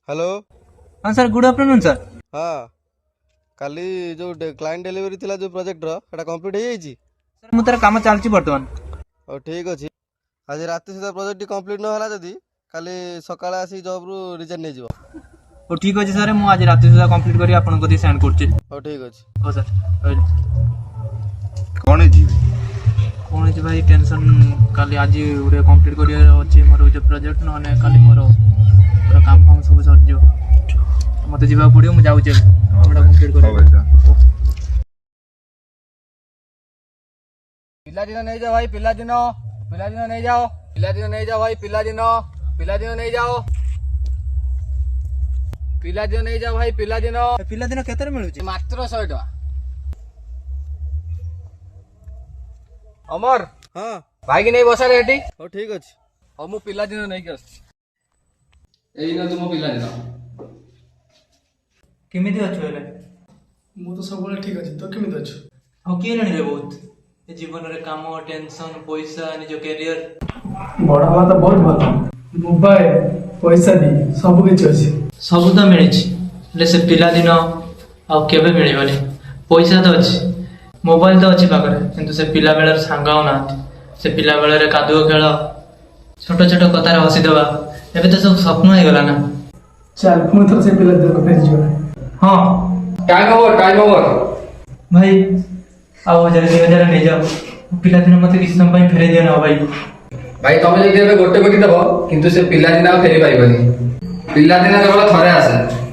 Hello. हाँ sir, good afternoon sir. हाँ काली जो क्लाइंट डेलीवरी थिला जो प्रोजेक्ट रो कंप्लीट हो जाइए। सर मुझे काम चलती बर्तमान। ओ ठीक अच्छे। आज रात सुधा प्रोजेक्ट कंप्लीट नहला जदि काली सकाळे आसी जॉब रु रिजाइन नहीं जीवो। ओ ठीक अच्छे सर, मुझे आज रात सुधा कंप्लीट करी आपन को सेंड करछि। ओ ठीक अच्छे। ओ सर कौन है जी? कौन है भाई टेंशन काली आज उरे कंप्लीट करी अछि मोर जो प्रोजेक्ट नने काली मोर पूरा काम काम सब सर जो मते जीवा पड़ियो। मु जाउ जे हमरा कंप्लीट करी। पिलादिन नहीं जाओ भाई, पिलादिन नहीं जाओ, पिलादिन नहीं जाओ भाई, पिलादिन नहीं जाओ, पिलादिन नहीं जाओ भाई, पिलादिन पिला दिन केतर मिलु छी? मात्र 100 टका। अमर हाँ भाई की नहीं बसा रे हेटी। ओ ठीक अच्छे। और मु पिलादिन नहीं के आछि। एई न तुम पिलादिन केमिति अछु हेले? मु तो सब ठीक अच्छे। तो केमिति अच्छे? हो किए रे बहुत ए जीवन रे काम टेंशन पैसा निज कैरियर बड़ा हुआ तो बहुत भल। मोबाइल पैसा दी सब किछ अच्छे। सब तो मिली से पिला दिन आवे मिलवानी। पैसा तो अच्छी, मोबाइल तो अच्छी पाखे, किंतु से पिला बेलर सांग ना से पिला बेलर कादुओ खेल छोट छोट कथार हसी देवा एबे तो सब स्वप्न हो गला ना। चल पुणी थर से पिला देखो फेर जीवा। हाँ टाइम ओवर भाई आओ 1000 नहीं जाओ। पिला दिन मत किसी समय फेरे दियो ना भाई। भाई तुम जदि एबे गोटे कोटी दबो किंतु से पिलादिन आ फेरी पाइबनी। पिलादिन केवल थरे आसे।